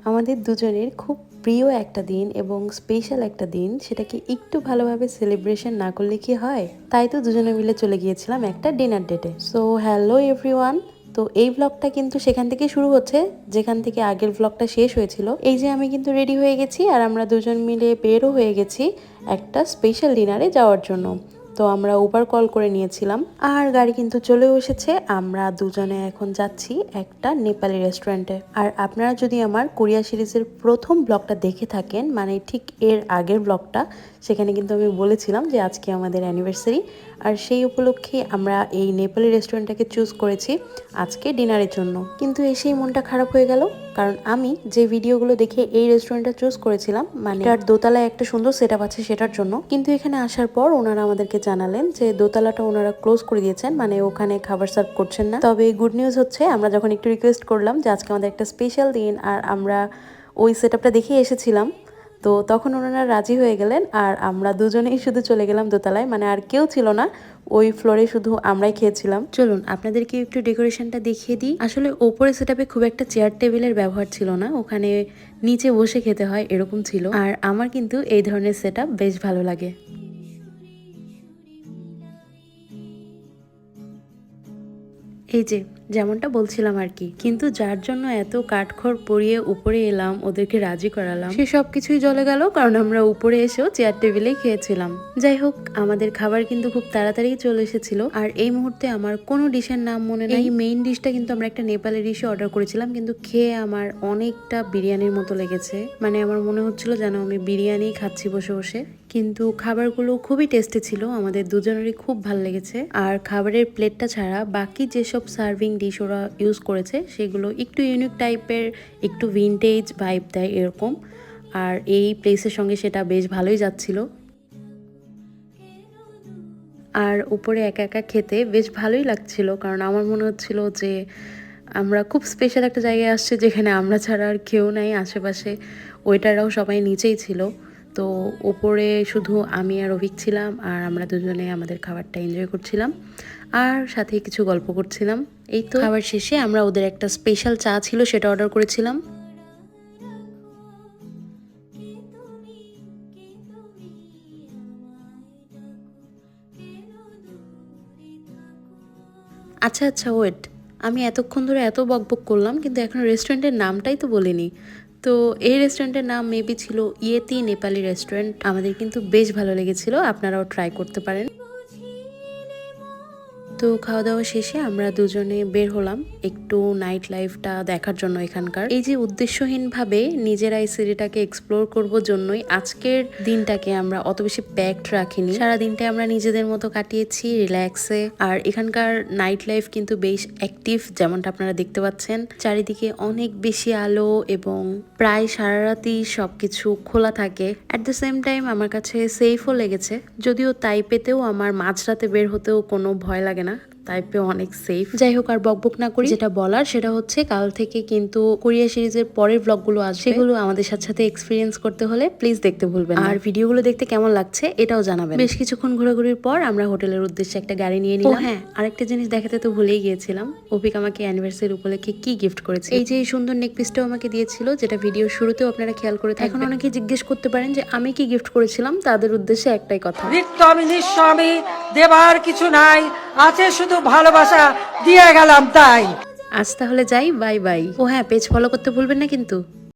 আমাদের দুজনের খুব প্রিয় একটা দিন এবং স্পেশাল একটা দিন, সেটাকে একটু ভালোভাবে সেলিব্রেশন না করলে কি হয়। তাই তো দুজনে মিলে চলে গিয়েছিলাম একটা ডিনার ডেটে। So hello everyone. তো এই ব্লগটা কিন্তু সেখান থেকে শুরু হচ্ছে যেখান থেকে আগের ব্লগটা শেষ হয়েছিল। এই যে আমি কিন্তু রেডি হয়ে গেছি আর আমরা দুজন মিলে বেরও হয়ে গেছি একটা স্পেশাল ডিনারে যাওয়ার জন্য। তো আমরা উবার কল করে নিয়েছিলাম আর গাড়ি কিন্তু চলেও এসেছে। আমরা দুজনে এখন যাচ্ছি একটা নেপালি রেস্টুরেন্টে। আর আপনারা যদি আমার কোরিয়া সিরিজের প্রথম ব্লগটা দেখে থাকেন, মানে ঠিক এর আগের ব্লগটা, সেখানে কিন্তু আমি বলেছিলাম যে আজকে আমাদের অ্যানিভার্সারি। আর সেই উপলক্ষে আমরা এই নেপালি রেস্টুরেন্টটাকে চুজ করেছি আজকে ডিনারের জন্য। কিন্তু এসেই মনটা খারাপ হয়ে গেল, কারণ আমি যে ভিডিওগুলো দেখে এই রেস্টুরেন্টটা চুজ করেছিলাম, মানে তার দোতলায় একটা সুন্দর সেট আপ আছে সেটার জন্য, কিন্তু এখানে আসার পর ওনারা আমাদেরকে জানালেন যে দোতলাটা ওনারা ক্লোজ করে দিয়েছেন, মানে ওখানে খাবার সার্ভ করছেন না। তবে গুড নিউজ হচ্ছে, আমরা যখন একটু রিকোয়েস্ট করলাম যে আজকে আমাদের একটা স্পেশাল দিন আর আমরা ওই সেট আপটা দেখে এসেছিলাম, তো তখন ওনারা রাজি হয়ে গেলেন আর আমরা দুজনেই শুধু চলে গেলাম দোতলায়। মানে আর কেউ ছিল না ওই ফ্লোরে, শুধু আমরাই খেয়েছিলাম। চলুন আপনাদেরকে একটু ডেকোরেশনটা দেখিয়ে দিই। আসলে ওপরে সেটআপে খুব একটা চেয়ার টেবিলের ব্যবহার ছিল না, ওখানে নিচে বসে খেতে হয় এরকম ছিল। আর আমার কিন্তু এই ধরনের সেটআপ বেশ ভালো লাগে। এই যে যেমনটা বলছিলাম আর কি, কিন্তু যার জন্য এত কাঠখড় পরিয়ে উপরে এলাম, ওদেরকে রাজি করালাম, সে সব কিছুই জলে গেল, কারণ আমরা উপরে এসেও চেয়ার টেবিলেই খেয়েছিলাম। যাই হোক, আমাদের খাবার কিন্তু খুব তাড়াতাড়ি চলে এসেছিল। আর এই মুহূর্তে আমার কোনো ডিশের নাম মনে নেই। এই মেইন ডিশটা কিন্তু আমরা একটা নেপালি ডিশে অর্ডার করেছিলাম, কিন্তু খেয়ে আমার অনেকটা বিরিয়ানির মতো লেগেছে। মানে আমার মনে হচ্ছিল যেন আমি বিরিয়ানি খাচ্ছি বসে বসে। কিন্তু খাবারগুলো খুবই টেস্টি ছিল, আমাদের দুজনেরই খুব ভালো লেগেছে। আর খাবারের প্লেটটা ছাড়া বাকি যেসব সার্ভিং ডিশ ওরা ইউজ করেছে সেগুলো একটু ইউনিক টাইপের, একটু ভিনটেজ ভাইব দেয় এরকম। আর এই প্লেসের সঙ্গে সেটা বেশ ভালোই যাচ্ছিল। আর উপরে একা একা খেতে বেশ ভালোই লাগছিল, কারণ আমার মনে হচ্ছিল যে আমরা খুব স্পেশাল একটা জায়গায় আসছি যেখানে আমরা ছাড়া আর কেউ নাই আশেপাশে। ওয়েটাররাও সবাই নিচেই ছিল, তো ওপরে শুধু আমি আর অভিক ছিলাম আর আমরা দুজনে আমাদের খাবারটা এনজয় করছিলাম আর সাথে কিছু গল্প করছিলাম। এই তো খাবার শেষে আমরা ওদের একটা স্পেশাল চা ছিল সেটা অর্ডার করেছিলাম। আচ্ছা আচ্ছা ওয়েট, আমি এতক্ষণ ধরে এত বকবক করলাম কিন্তু এখন রেস্টুরেন্টের নামটাই তো বলিনি। তো এই রেস্টুরেন্টের নাম মেবি ছিল ইয়েতি নেপালি রেস্টুরেন্ট। আমাদের কিন্তু বেশ ভালো লেগেছিল, আপনারাও ট্রাই করতে পারেন। তো খাওয়া দাওয়া শেষে আমরা দুজনে বের হলাম একটু নাইট লাইফটা দেখার জন্য। এখানকার এই যে উদ্দেশ্যহীনভাবে নিজেরা এই সিটিটাকে এক্সপ্লোর করব জন্যই আজকের দিনটাকে আমরা অত বেশি প্যাকড রাখিনি। সারা দিনটা আমরা নিজেদের মতো কাটিয়েছি রিল্যাক্সে। আর এখানকার নাইট লাইফ কিন্তু বেশ অ্যাক্টিভ, যেমনটা আপনারা দেখতে পাচ্ছেন। চারিদিকে অনেক বেশি আলো এবং প্রায় সারা রাতই সবকিছু খোলা থাকে। অ্যাট দ্য সেম টাইম আমার কাছে সেফও লেগেছে, যদিও তাইপেতেও আমার মাঝরাতে বের হতেও কোনো ভয় লাগে না, তাইপে অনেক সেফ। যাই হোক, আর বকবক না করি, যেটা বলার সেটা হচ্ছে কাল থেকে কিন্তু কোরিয়া সিরিজের পরের ব্লগগুলো আসবে, সেগুলো আমাদের সাথে সাথে এক্সপিরিয়েন্স করতে হলে প্লিজ দেখতে ভুলবেন না। আর ভিডিওগুলো দেখতে কেমন লাগছে এটাও জানাবেন। বেশ কিছুক্ষণ ঘোরাঘুরির পর আমরা হোটেলের উদ্দেশ্যে একটা গাড়ি নিয়ে নিলাম। হ্যাঁ, আরেকটা জিনিস দেখাতে তো ভুলেই গিয়েছিলাম, অভিক আমাকে অ্যানিভার্সারি উপলক্ষে কি গিফট করেছে। এই যে এই সুন্দর নেক পিসটাও আমাকে দিয়েছিল, যেটা ভিডিওর শুরুতেও আপনারা খেয়াল করে থাকবেন। এখন অনেকে জিজ্ঞেস করতে পারেন যে আমি কি গিফট করেছিলাম, তাদের উদ্দেশ্যে একটাই কথা, আমি নিঃস্বামী, দেবার কিছু নাই, আছে শুধু ভালোবাসা, দিয়ে গেলাম তাই। আজ তাহলে যাই, বাই বাই। ও হ্যাঁ, পেজ ফলো করতে ভুলবেন না কিন্তু।